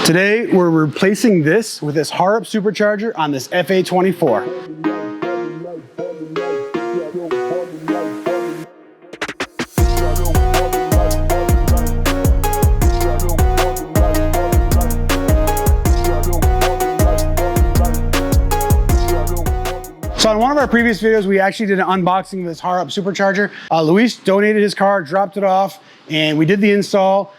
Today, we're replacing this with this Harrop Supercharger on this FA24. So in one of our previous videos, we actually did an unboxing of this Harrop Supercharger. Luis donated his car, dropped it off, and we did the install.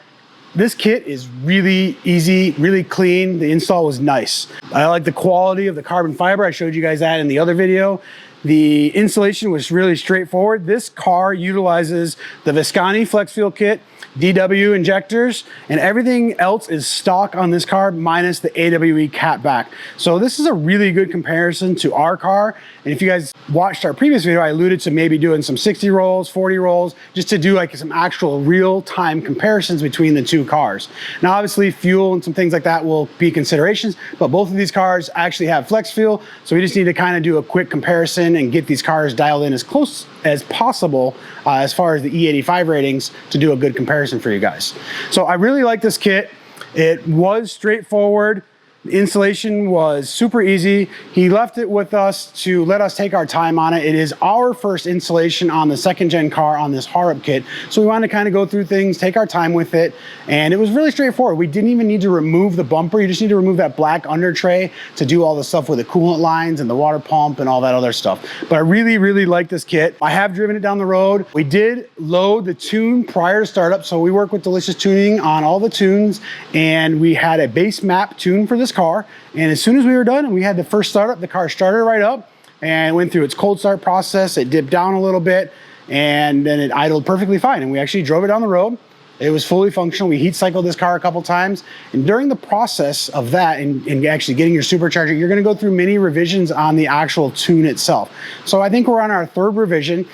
This kit is really easy, really clean. The install was nice. I like the quality of the carbon fiber. I showed you guys that in the other video. The installation was really straightforward. This car utilizes the Visconti flex fuel kit, DW injectors, and everything else is stock on this car minus the AWE cap back. So this is a really good comparison to our car. And if you guys watched our previous video, I alluded to maybe doing some 60 rolls, 40 rolls, just to do like some actual real-time comparisons between the two cars. Now, obviously fuel and some things like that will be considerations, but both of these cars actually have flex fuel. So we just need to kind of do a quick comparison and get these cars dialed in as close as possible as far as the E85 ratings to do a good comparison for you guys. So I really like this kit. It was straightforward. The installation was super easy. He left it with us to let us take our time on it. It is our first installation on the second gen car on this Harrop kit. So we wanted to kind of go through things, take our time with it. And it was really straightforward. We didn't even need to remove the bumper. You just need to remove that black under tray to do all the stuff with the coolant lines and the water pump and all that other stuff. But I really, really like this kit. I have driven it down the road. We did load the tune prior to startup. So we work with Delicious Tuning on all the tunes, and we had a base map tune for this car. And as soon as we were done and we had the first startup, the car started right up and went through its cold start process. It dipped down a little bit and then it idled perfectly fine. And we actually drove it down the road. It was fully functional. We heat cycled this car a couple times. And during the process of that and actually getting your supercharger, you're gonna go through many revisions on the actual tune itself. So I think we're on our third revision.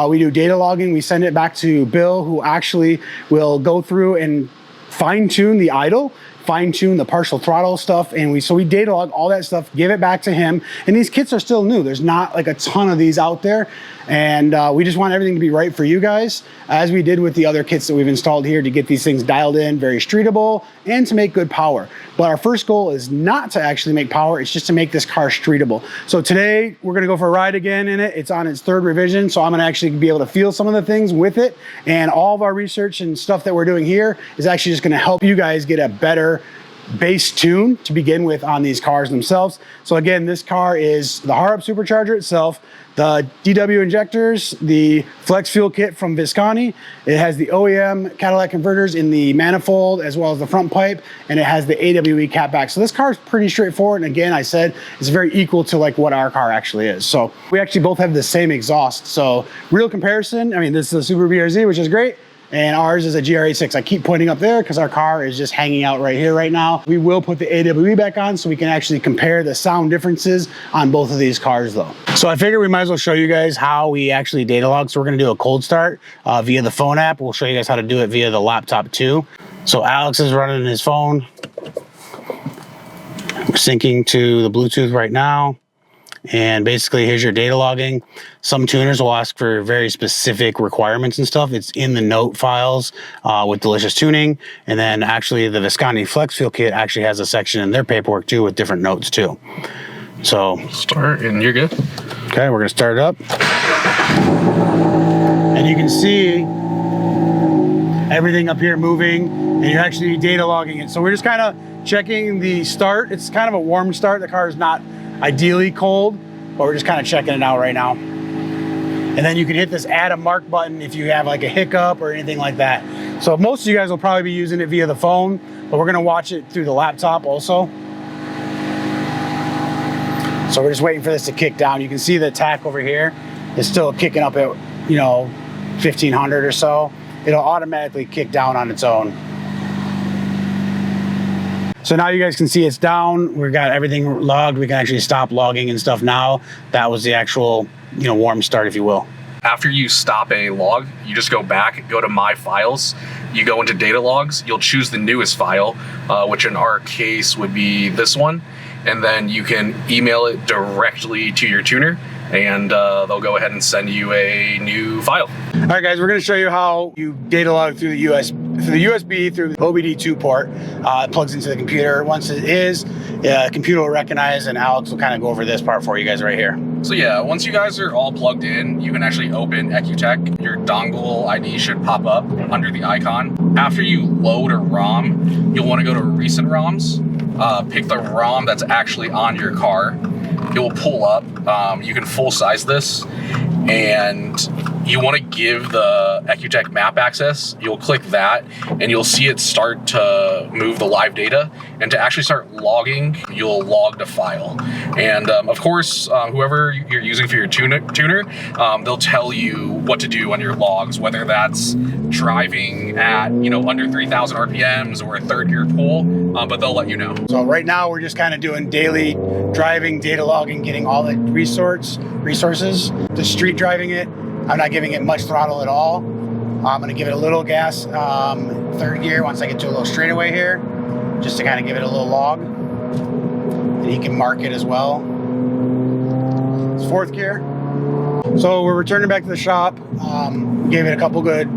We do data logging. We send it back to Bill, who actually will go through and fine tune the idle, fine tune the partial throttle stuff, and we data log all that stuff, give it back to him. And these kits are still new. There's not like a ton of these out there. And we just want everything to be right for you guys, as we did with the other kits that we've installed here, to get these things dialed in, very streetable, and to make good power. But our first goal is not to actually make power, it's just to make this car streetable. So today, we're gonna go for a ride again in it. It's on its third revision, so I'm gonna actually be able to feel some of the things with it. And all of our research and stuff that we're doing here is actually just gonna help you guys get a better base tune to begin with on these cars themselves. So again, this car is the Harrop Supercharger itself, the DW injectors, the flex fuel kit from Visconti. It has the OEM Cadillac converters in the manifold as well as the front pipe, and it has the AWE cap back. So this car is pretty straightforward. And again, I said it's very equal to like what our car actually is. So we actually both have the same exhaust. So real comparison, I mean, this is a Super BRZ, which is great. And ours is a GR86. I keep pointing up there because our car is just hanging out right here right now. We will put the AWE back on so we can actually compare the sound differences on both of these cars though. So I figured we might as well show you guys how we actually data log. So we're gonna do a cold start via the phone app. We'll show you guys how to do it via the laptop too. So Alex is running his phone. We're syncing to the Bluetooth right now. And basically, here's your data logging. Some tuners will ask for very specific requirements and stuff. It's in the note files with Delicious Tuning. And then actually the Visconti Flex Fuel Kit actually has a section in their paperwork too with different notes too. So start and you're good. Okay, we're gonna start it up. And you can see everything up here moving, and you're actually data logging it. So we're just kind of checking the start. It's kind of a warm start. The car is not ideally cold, but we're just kind of checking it out right now. And then you can hit this add a mark button if you have like a hiccup or anything like that. So most of you guys will probably be using it via the phone, but we're gonna watch it through the laptop also. So we're just waiting for this to kick down. You can see the tack over here is still kicking up at, 1500 or so. It'll automatically kick down on its own. So now you guys can see it's down. We've got everything logged. We can actually stop logging and stuff now. That was the actual, warm start, if you will. After you stop a log, you just go back, go to My Files. You go into Data Logs. You'll choose the newest file, which in our case would be this one. And then you can email it directly to your tuner, and they'll go ahead and send you a new file. All right, guys, we're going to show you how you data log through the through the USB through the OBD2 port. It plugs into the computer. Once it is, the computer will recognize, and Alex will kind of go over this part for you guys right here. So yeah, once you guys are all plugged in, you can actually open EcuTech. Your dongle ID should pop up under the icon. After you load a ROM, you'll want to go to recent ROMs. Pick the ROM that's actually on your car. It will pull up. You can full size this, and you want to give the EcuTech map access. You'll click that, and you'll see it start to move the live data. And to actually start logging, you'll log the file. And of course, whoever you're using for your tuner, they'll tell you what to do on your logs, whether that's driving at under 3,000 RPMs or a third gear pull, but they'll let you know. So right now we're just kind of doing daily driving, data logging, getting all the resources. Just street driving it. I'm not giving it much throttle at all. I'm going to give it a little gas third gear once I get to a little straightaway here, just to kind of give it a little log. And you can mark it as well. It's fourth gear. So we're returning back to the shop. Gave it a couple good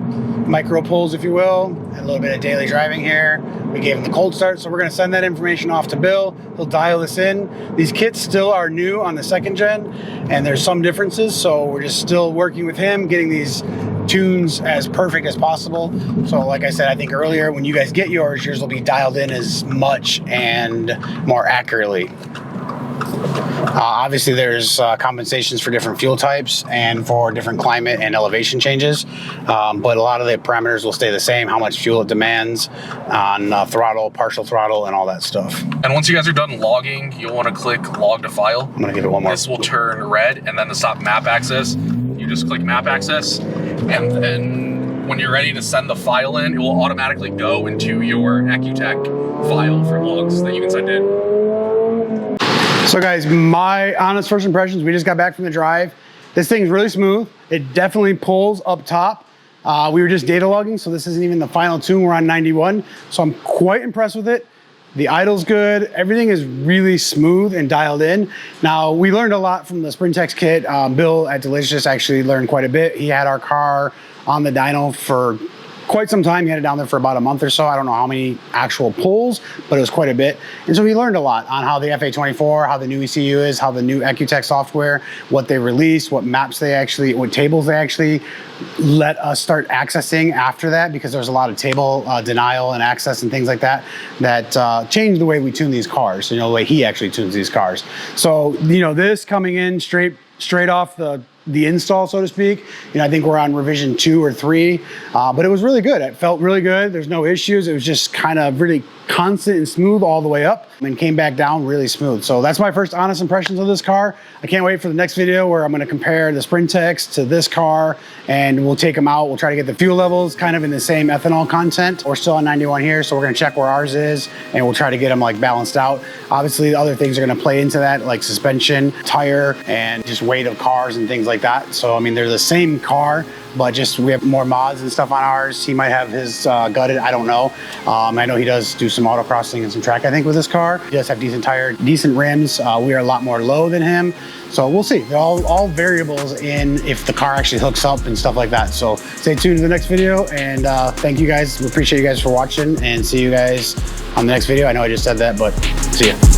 micro pulls, if you will, and a little bit of daily driving here. We gave him the cold start, so we're going to send that information off to Bill. He'll dial this in. These kits still are new on the second gen, and there's some differences, so we're just still working with him, getting these tunes as perfect as possible. So like I said, I think earlier, when you guys get yours will be dialed in as much and more accurately. Obviously, there's compensations for different fuel types and for different climate and elevation changes, but a lot of the parameters will stay the same, how much fuel it demands on throttle, partial throttle, and all that stuff. And once you guys are done logging, you'll want to click log to file. I'm going to give it one more. This will turn red, and then to stop map access, you just click map access, and then when you're ready to send the file in, it will automatically go into your EcuTech file for logs that you can send in. So guys, my honest first impressions, we just got back from the drive. This thing's really smooth. It definitely pulls up top. We were just data logging, so this isn't even the final tune. We're on 91, so I'm quite impressed with it. The idle's good. Everything is really smooth and dialed in. Now, we learned a lot from the Sprintex kit. Bill at Delicious actually learned quite a bit. He had our car on the dyno for quite some time. He had it down there for about a month or so. I don't know how many actual pulls, but it was quite a bit. And so we learned a lot on how the FA24, how the new ECU is, how the new EcuTech software, what they released, what maps they actually, what tables they actually let us start accessing after that, because there's a lot of table denial and access and things like that that changed the way we tune these cars, the way he actually tunes these cars. So, this coming in straight off the install, so to speak. I think we're on revision 2 or 3, but it was really good. It felt really good. There's no issues. It was just kind of really constant and smooth all the way up, and came back down really smooth. So that's my first honest impressions of this car. I can't wait for the next video where I'm going to compare the Sprintex to this car, and we'll take them out. We'll try to get the fuel levels kind of in the same ethanol content. We're still on 91 here, so we're going to check where ours is, and we'll try to get them balanced out. Obviously, the other things are going to play into that, like suspension, tire, and just weight of cars and things like that. So I mean, they're the same car, but just we have more mods and stuff on ours. He might have his gutted, I don't know. I know he does do some autocrossing and some track, I think, with this car. He does have decent tire, decent rims. We are a lot more low than him. So we'll see. They're all variables in if the car actually hooks up and stuff like that. So stay tuned to the next video, and thank you guys. We appreciate you guys for watching, and see you guys on the next video. I know I just said that, but see ya.